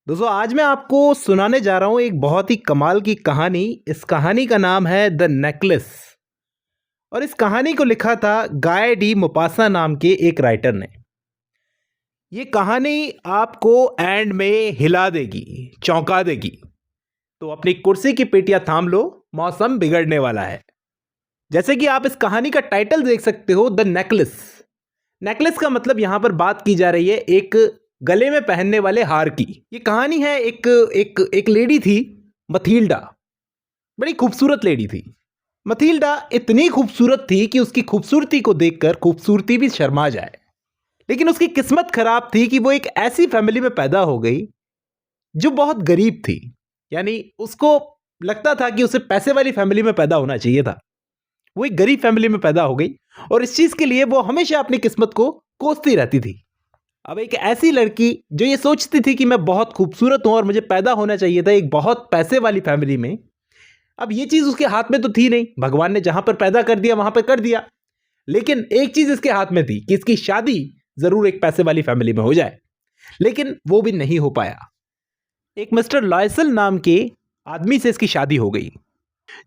दोस्तों आज मैं आपको सुनाने जा रहा हूँ एक बहुत ही कमाल की कहानी। इस कहानी का नाम है द नेकलेस। और इस कहानी को लिखा था गाय डी मोपासा नाम के एक राइटर ने। ये कहानी आपको एंड में हिला देगी, चौंका देगी। तो अपनी कुर्सी की पेटियां थाम लो, मौसम बिगड़ने वाला है। जैसे कि आप इस कहानी का टाइटल देख सकते हो, द नेकलेस। नेकलेस का मतलब यहां पर बात की जा रही है एक गले में पहनने वाले हार की। ये कहानी है एक एक एक लेडी थी, मथील्डा। बड़ी खूबसूरत लेडी थी। मथील्डा इतनी खूबसूरत थी कि उसकी खूबसूरती को देखकर खूबसूरती भी शर्मा जाए। लेकिन उसकी किस्मत खराब थी कि वो एक ऐसी फैमिली में पैदा हो गई जो बहुत गरीब थी। यानी उसको लगता था कि उसे पैसे वाली फैमिली में पैदा होना चाहिए था। वो एक गरीब फैमिली में पैदा हो गई और इस चीज के लिए वो हमेशा अपनी किस्मत को कोसती रहती थी। अब एक ऐसी लड़की जो ये सोचती थी कि मैं बहुत खूबसूरत हूं और मुझे पैदा होना चाहिए था एक बहुत पैसे वाली फैमिली में। अब ये चीज उसके हाथ में तो थी नहीं, भगवान ने जहां पर पैदा कर दिया वहां पर कर दिया। लेकिन एक चीज इसके हाथ में थी कि इसकी शादी जरूर एक पैसे वाली फैमिली में हो जाए। लेकिन वो भी नहीं हो पाया। एक मिस्टर लॉयसल नाम के आदमी से इसकी शादी हो गई,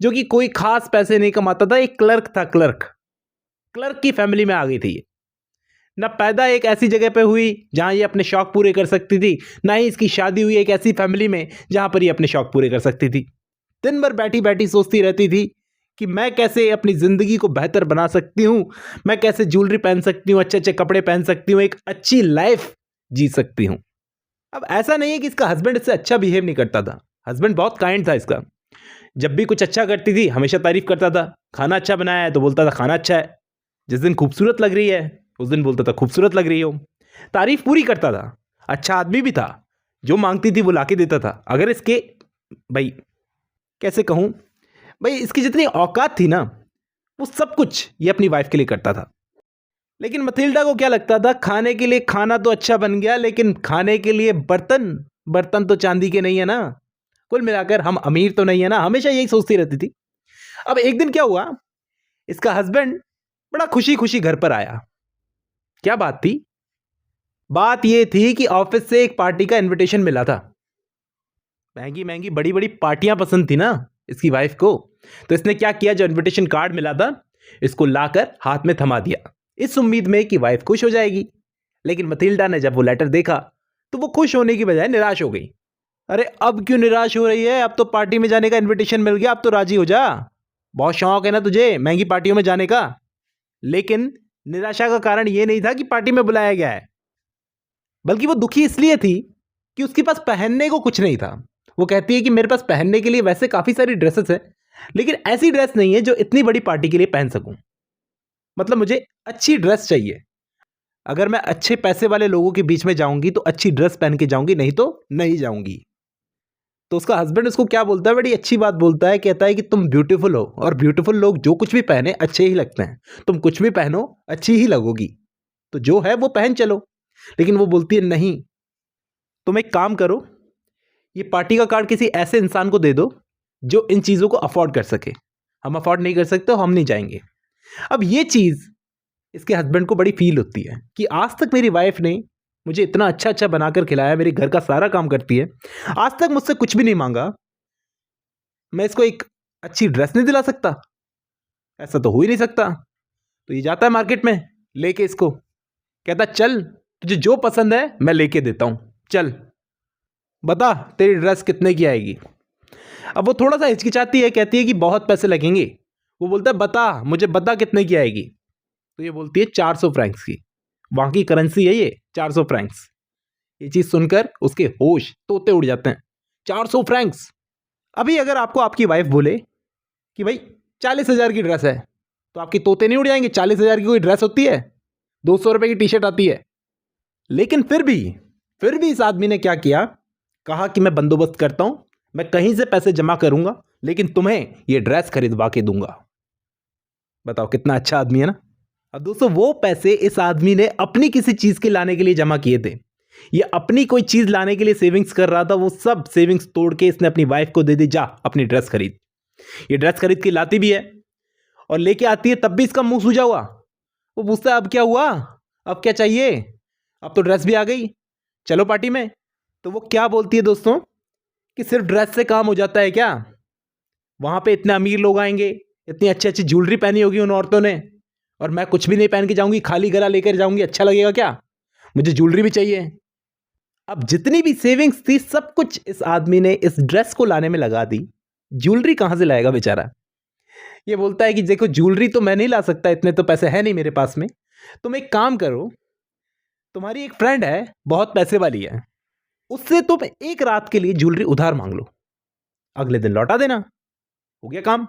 जो कि कोई खास पैसे नहीं कमाता था। एक क्लर्क था, क्लर्क क्लर्क की फैमिली में आ गई थी। ना पैदा एक ऐसी जगह पे हुई जहां ये अपने शौक पूरे कर सकती थी, ना ही इसकी शादी हुई एक ऐसी फैमिली में जहां पर ये अपने शौक पूरे कर सकती थी। दिन भर बैठी बैठी सोचती रहती थी कि मैं कैसे अपनी जिंदगी को बेहतर बना सकती हूं, मैं कैसे ज्वेलरी पहन सकती हूं, अच्छे अच्छे कपड़े पहन सकती हूं, एक अच्छी लाइफ जी सकती हूं। अब ऐसा नहीं है कि इसका हस्बैंड इससे अच्छा बिहेव नहीं करता था। हस्बैंड बहुत काइंड था इसका। जब भी कुछ अच्छा करती थी हमेशा तारीफ करता था। खाना अच्छा बनाया है तो बोलता था खाना अच्छा है। जिस दिन खूबसूरत लग रही है उस दिन बोलता था खूबसूरत लग रही हो। तारीफ पूरी करता था। अच्छा आदमी भी था, जो मांगती थी वो लाके देता था। अगर इसके भाई कैसे कहूं, भाई इसकी जितनी औकात थी ना, वो सब कुछ ये अपनी वाइफ के लिए करता था। लेकिन मथिल्डा को क्या लगता था, खाने के लिए खाना तो अच्छा बन गया, लेकिन खाने के लिए बर्तन बर्तन तो चांदी के नहीं है ना। कुल मिलाकर हम अमीर तो नहीं है ना, हमेशा यही सोचती रहती थी। अब एक दिन क्या हुआ, इसका हस्बैंड बड़ा खुशी खुशी घर पर आया। क्या बात थी? बात यह थी कि ऑफिस से एक पार्टी का इनविटेशन मिला था। महंगी महंगी बड़ी बड़ी पार्टियां पसंद थी ना इसकी वाइफ को। तो इसने क्या किया, जो इनविटेशन कार्ड मिला था इसको लाकर हाथ में थमा दिया, इस उम्मीद में कि वाइफ खुश हो जाएगी। लेकिन मथिल्डा ने जब वो लेटर देखा तो वो खुश होने की बजाय निराश हो गई। अरे अब क्यों निराश हो रही है, अब तो पार्टी में जाने का इनविटेशन मिल गया, अब तो राजी हो जा। बहुत शौक है ना तुझे महंगी पार्टियों में जाने का। लेकिन निराशा का कारण यह नहीं था कि पार्टी में बुलाया गया है, बल्कि वो दुखी इसलिए थी कि उसके पास पहनने को कुछ नहीं था। वो कहती है कि मेरे पास पहनने के लिए वैसे काफी सारी ड्रेसेस हैं, लेकिन ऐसी ड्रेस नहीं है जो इतनी बड़ी पार्टी के लिए पहन सकूं। मतलब मुझे अच्छी ड्रेस चाहिए। अगर मैं अच्छे पैसे वाले लोगों के बीच में जाऊंगी तो अच्छी ड्रेस पहन के जाऊंगी, नहीं तो नहीं जाऊंगी। तो उसका हस्बैंड उसको क्या बोलता है, बड़ी अच्छी बात बोलता है। कहता है कि तुम ब्यूटीफुल हो और ब्यूटीफुल लोग जो कुछ भी पहने अच्छे ही लगते हैं। तुम कुछ भी पहनो अच्छी ही लगोगी, तो जो है वो पहन चलो। लेकिन वो बोलती है नहीं, तुम एक काम करो, ये पार्टी का कार्ड किसी ऐसे इंसान को दे दो जो इन चीजों को अफोर्ड कर सके। हम अफोर्ड नहीं कर सकते तो हम नहीं जाएंगे। अब ये चीज इसके हस्बैंड को बड़ी फील होती है कि आज तक मेरी वाइफ ने मुझे इतना अच्छा अच्छा बनाकर खिलाया, मेरे घर का सारा काम करती है, आज तक मुझसे कुछ भी नहीं मांगा, मैं इसको एक अच्छी ड्रेस नहीं दिला सकता? ऐसा तो हो ही नहीं सकता। तो ये जाता है मार्केट में लेके इसको, कहता चल तुझे जो पसंद है मैं लेके देता हूं, चल बता तेरी ड्रेस कितने की आएगी। अब वो थोड़ा सा हिचकिचाती है, कहती है कि बहुत पैसे लगेंगे। वो बोलता है बता, मुझे बता कितने की आएगी। तो ये बोलती है 400 फ्रैंक्स की। वहां की करेंसी है ये 400 फ्रैंक्स। ये चीज सुनकर उसके होश तोते उड़ जाते हैं। 400 फ्रैंक्स! अभी अगर आपको आपकी वाइफ बोले कि भाई 40,000 की ड्रेस है, तो आपके तोते नहीं उड़ जाएंगे? 40,000 की कोई ड्रेस होती है? 200 रुपए की टी शर्ट आती है। लेकिन फिर भी इस आदमी ने क्या किया, कहा कि मैं बंदोबस्त करता हूं, मैं कहीं से पैसे जमा करूंगा, लेकिन तुम्हें यह ड्रेस खरीदवा के दूंगा। बताओ कितना अच्छा आदमी है ना। अब दोस्तों वो पैसे इस आदमी ने अपनी किसी चीज के लाने के लिए जमा किए थे। ये अपनी कोई चीज लाने के लिए सेविंग्स कर रहा था, वो सब सेविंग्स तोड़ के इसने अपनी वाइफ को दे दी, जा अपनी ड्रेस खरीद। ये ड्रेस खरीद के लाती भी है और लेके आती है, तब भी इसका मुंह सूजा हुआ। वो पूछता है अब क्या हुआ, अब क्या चाहिए? अब तो ड्रेस भी आ गई, चलो पार्टी में। तो वो क्या बोलती है दोस्तों कि सिर्फ ड्रेस से काम हो जाता है क्या? वहाँ पे इतने अमीर लोग आएंगे, इतनी अच्छी अच्छी ज्वेलरी पहनी होगी उन औरतों ने, और मैं कुछ भी नहीं पहन के जाऊंगी, खाली गला लेकर जाऊंगी, अच्छा लगेगा क्या? मुझे ज्वेलरी भी चाहिए। अब जितनी भी सेविंग्स थी सब कुछ इस आदमी ने इस ड्रेस को लाने में लगा दी। ज्वेलरी कहाँ से लाएगा बेचारा? ये बोलता है कि देखो ज्वेलरी तो मैं नहीं ला सकता, इतने तो पैसे है नहीं मेरे पास में। तुम एक काम करो, तुम्हारी एक फ्रेंड है बहुत पैसे वाली है, उससे तुम एक रात के लिए ज्वेलरी उधार मांग लो, अगले दिन लौटा देना, हो गया काम।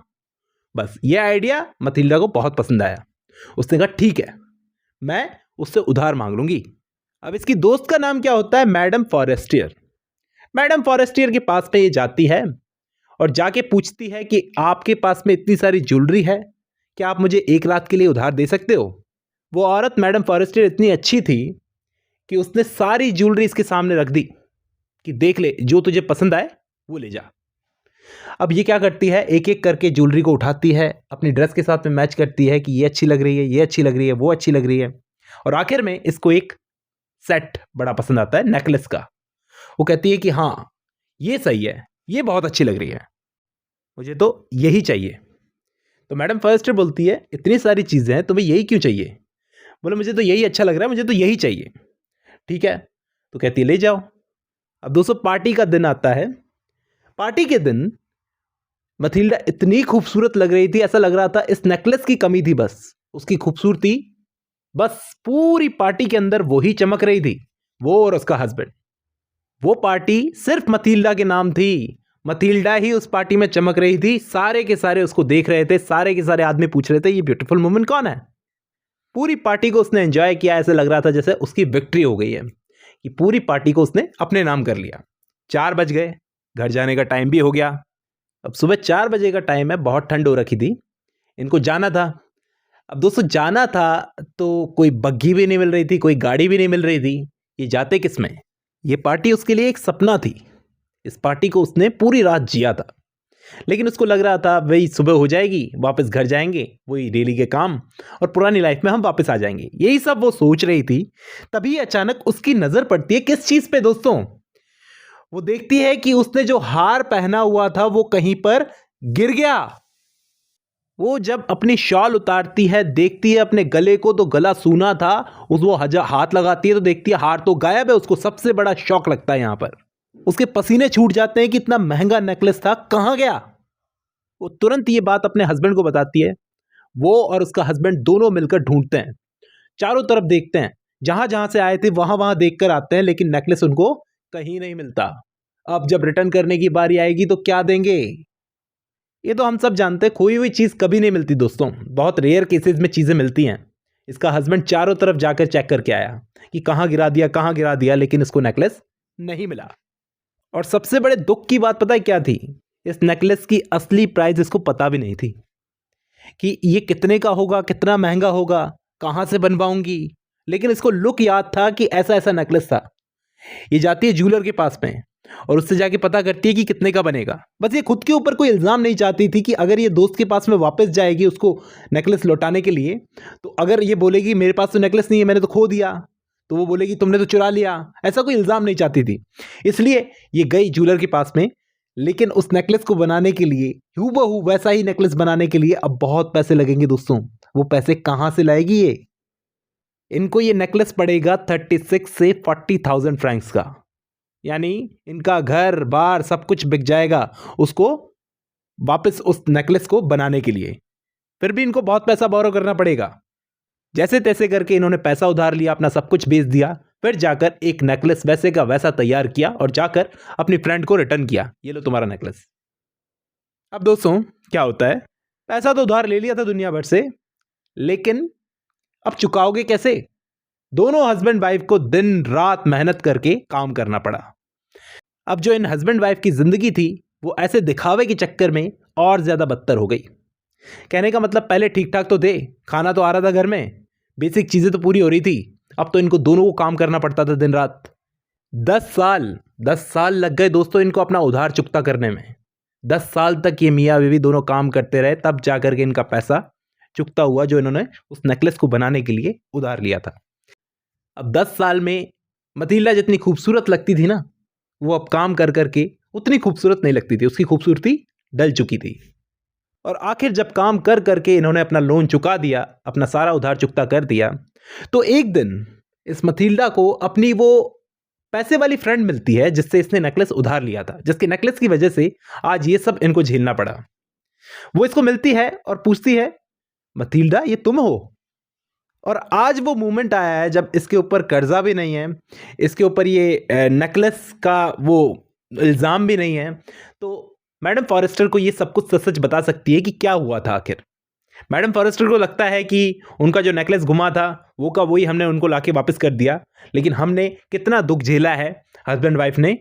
बस ये आइडिया मथिल्डा को बहुत पसंद आया। उसने कहा ठीक है, मैं उससे उधार मांग लूंगी। अब इसकी दोस्त का नाम क्या होता है? Madam Forestier. मैडम फॉरेस्टियर के पास में ये जाती है और जाके पूछती है कि आपके पास में इतनी सारी ज्वेलरी है, क्या आप मुझे एक रात के लिए उधार दे सकते हो? वो औरत मैडम फॉरेस्टियर इतनी अच्छी थी कि उसने सारी ज्वेलरी इसके सामने रख दी कि देख ले, जो तुझे पसंद आए वो ले जा। अब ये क्या करती है, एक एक करके ज्वेलरी को उठाती है, अपनी ड्रेस के साथ में मैच करती है कि ये अच्छी लग रही है, ये अच्छी लग रही है, वो अच्छी लग रही है, और आखिर में इसको एक सेट बड़ा पसंद आता है नेकलेस का। वो कहती है कि हाँ ये सही है, ये बहुत अच्छी लग रही है, मुझे तो यही चाहिए। तो मैडम फर्स्ट बोलती है इतनी सारी चीज़ें हैं, तुम्हें यही क्यों चाहिए? बोले मुझे तो यही अच्छा लग रहा है, मुझे तो यही चाहिए। ठीक है, तो कहती है ले जाओ। अब दोस्तों पार्टी का दिन आता है। पार्टी के दिन मथिल्डा इतनी खूबसूरत लग रही थी, ऐसा लग रहा था इस नेकलेस की कमी थी, बस उसकी खूबसूरती, बस पूरी पार्टी के अंदर वो ही चमक रही थी, वो और उसका हस्बैंड। वो पार्टी सिर्फ मथिल्डा के नाम थी, मथिल्डा ही उस पार्टी में चमक रही थी, सारे के सारे उसको देख रहे थे, सारे के सारे आदमी पूछ रहे थे ये ब्यूटीफुल वुमन कौन है। पूरी पार्टी को उसने एंजॉय किया, ऐसे लग रहा था जैसे उसकी विक्ट्री हो गई है, कि पूरी पार्टी को उसने अपने नाम कर लिया। 4 बज गए, घर जाने का टाइम भी हो गया। अब सुबह 4 बजे का टाइम है, बहुत ठंड हो रखी थी, इनको जाना था। अब दोस्तों जाना था तो कोई बग्घी भी नहीं मिल रही थी, कोई गाड़ी भी नहीं मिल रही थी, ये जाते किस में? ये पार्टी उसके लिए एक सपना थी, इस पार्टी को उसने पूरी रात जिया था, लेकिन उसको लग रहा था वही सुबह हो जाएगी, वापस घर जाएंगे, वही डेली के काम, और पुरानी लाइफ में हम वापस आ जाएंगे, यही सब वो सोच रही थी। तभी अचानक उसकी नजर पड़ती है किस चीज पे दोस्तों? वो देखती है कि उसने जो हार पहना हुआ था वो कहीं पर गिर गया। वो जब अपनी शॉल उतारती है, देखती है अपने गले को, तो गला सूना था, उस वो हाथ लगाती है तो देखती है हार तो गायब है। उसको सबसे बड़ा शॉक लगता है, यहां पर उसके पसीने छूट जाते हैं कि इतना महंगा नेकलेस था कहां गया। वो तुरंत ये बात अपने हस्बैंड को बताती है। वो और उसका हस्बैंड दोनों मिलकर ढूंढते हैं, चारों तरफ देखते हैं, जहां जहां से आए थे वहां वहां देखकर आते हैं, लेकिन नेकलेस उनको कहीं नहीं मिलता। अब जब रिटर्न करने की बारी आएगी तो क्या देंगे? ये तो हम सब जानते हैं, खोई हुई चीज कभी नहीं मिलती दोस्तों, बहुत रेयर केसेस में चीजें मिलती हैं। इसका हस्बैंड चारों तरफ जाकर चेक करके आया कि कहां गिरा दिया, कहां गिरा दिया, लेकिन इसको नेकलेस नहीं मिला। और सबसे बड़े दुख की बात पता है क्या थी? इस नेकलेस की असली प्राइस इसको पता भी नहीं थी कि ये कितने का होगा, कितना महंगा होगा, कहां से बनवाऊंगी। लेकिन इसको लुक याद था कि ऐसा ऐसा नेकलेस था। ये जाती है ज्वेलर के पास में और उससे जाके पता करती है कि कितने का बनेगा। बस ये खुद के ऊपर कोई इल्ज़ाम नहीं चाहती थी कि अगर ये दोस्त के पास में वापस जाएगी उसको नेकलेस लौटाने के लिए, तो अगर ये बोलेगी मेरे पास तो नेकलेस नहीं है, मैंने तो खो दिया, तो वो बोलेगी तुमने तो चुरा लिया। ऐसा कोई इल्ज़ाम नहीं चाहती थी, इसलिए ये गई ज्वेलर के पास में। लेकिन उस नेकलेस को बनाने के लिए, हूबहू वैसा ही नेकलेस बनाने के लिए अब बहुत पैसे लगेंगे दोस्तों। वो पैसे कहाँ से लाएगी ये? इनको ये नेकलेस पड़ेगा 36 से 40,000 फ्रैंक्स का, यानी इनका घर बार सब कुछ बिक जाएगा उसको वापस उस नेकलेस को बनाने के लिए। फिर भी इनको बहुत पैसा बोरो करना पड़ेगा। जैसे तैसे करके इन्होंने पैसा उधार लिया, अपना सब कुछ बेच दिया, फिर जाकर एक नेकलेस वैसे का वैसा तैयार किया और जाकर अपनी फ्रेंड को रिटर्न किया, ये लो तुम्हारा नेकलेस। अब दोस्तों क्या होता है, पैसा तो उधार ले लिया था दुनिया भर से, लेकिन अब चुकाओगे कैसे? दोनों हस्बैंड वाइफ को दिन रात मेहनत करके काम करना पड़ा। अब जो इन हस्बैंड वाइफ की जिंदगी थी वो ऐसे दिखावे के चक्कर में और ज्यादा बदतर हो गई। कहने का मतलब पहले ठीक ठाक तो थे, खाना तो आ रहा था घर में, बेसिक चीजें तो पूरी हो रही थी, अब तो इनको दोनों को काम करना पड़ता था दिन रात। 10 साल लग गए दोस्तों इनको अपना उधार चुकता करने में। 10 साल तक ये मियाँ बीवी दोनों काम करते रहे, तब जाकर के इनका पैसा चुकता हुआ जो इन्होंने उस नेकलेस को बनाने के लिए उधार लिया था। अब 10 साल में मतीला जितनी खूबसूरत लगती थी ना, वो अब काम कर करके उतनी खूबसूरत नहीं लगती थी, उसकी खूबसूरती ढल चुकी थी। और आखिर जब काम कर करके इन्होंने अपना लोन चुका दिया, अपना सारा उधार चुकता कर दिया, तो एक दिन इस मथिल्डा को अपनी वो पैसे वाली फ्रेंड मिलती है जिससे इसने नेकलेस उधार लिया था, जिसके नेकलेस की वजह से आज ये सब इनको झेलना पड़ा। वो इसको मिलती है और पूछती है, मथिल्डा ये तुम हो? और आज वो मोमेंट आया है जब इसके ऊपर कर्जा भी नहीं है, इसके ऊपर ये नेकलेस का वो इल्ज़ाम भी नहीं है। तो मैडम फॉरेस्टर को ये सब कुछ सच-सच बता सकती है कि क्या हुआ था आखिर। मैडम फॉरेस्टर को लगता है कि उनका जो नेकलेस गुमा था, वो का वही हमने उनको लाके वापस कर दिया, लेकिन हमने कितना दुःख झेला है हस्बैंड वाइफ ने,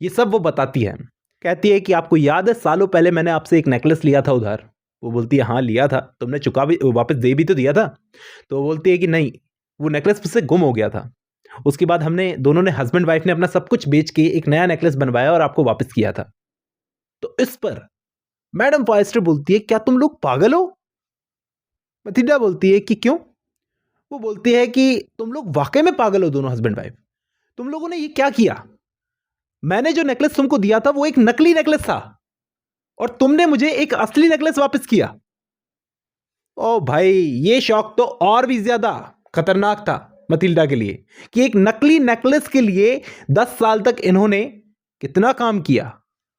ये सब वो बताती है। कहती है कि आपको याद है सालों पहले मैंने आपसे एक नेकलेस लिया था उधार? वो बोलती है हाँ लिया था, तुमने चुका भी वापस दे भी तो दिया था। तो वो बोलती है कि नहीं, वो नेकलेस मुझसे गुम हो गया था। उसके बाद हमने दोनों ने हस्बैंड वाइफ ने अपना सब कुछ बेच के एक नया नेकलेस बनवाया और आपको वापस किया था। तो इस पर मैडम फॉरेस्टर बोलती है, क्या तुम लोग पागल हो? मथिल्डा बोलती है कि क्यों? वो बोलती है कि तुम लोग वाकई में पागल हो दोनों हस्बैंड वाइफ। तुम लोगों ने ये क्या किया? मैंने जो नेकलेस तुमको दिया था वो एक नकली नेकलेस था और तुमने मुझे एक असली नेकलेस वापस किया। ओ भाई, ये शौक तो और भी ज्यादा खतरनाक था मथिल्डा के लिए कि एक नकली नेकलेस के लिए 10 साल तक इन्होंने कितना काम किया।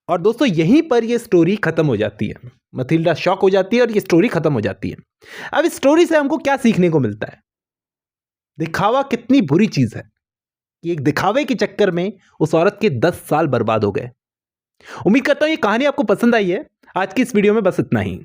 और दोस्तों यहीं पर ये स्टोरी खत्म हो जाती है। मथिल्डा शॉक हो जाती है और ये स्टोरी खत्म हो जाती है। अब इस स्टोरी से हमको क्या सीखने को मिलता है? दिखावा कितनी बुरी चीज है कि एक दिखावे के चक्कर में उस औरत के 10 साल बर्बाद हो गए। उम्मीद करता हूं ये कहानी आपको पसंद आई है। आज की इस वीडियो में बस इतना ही।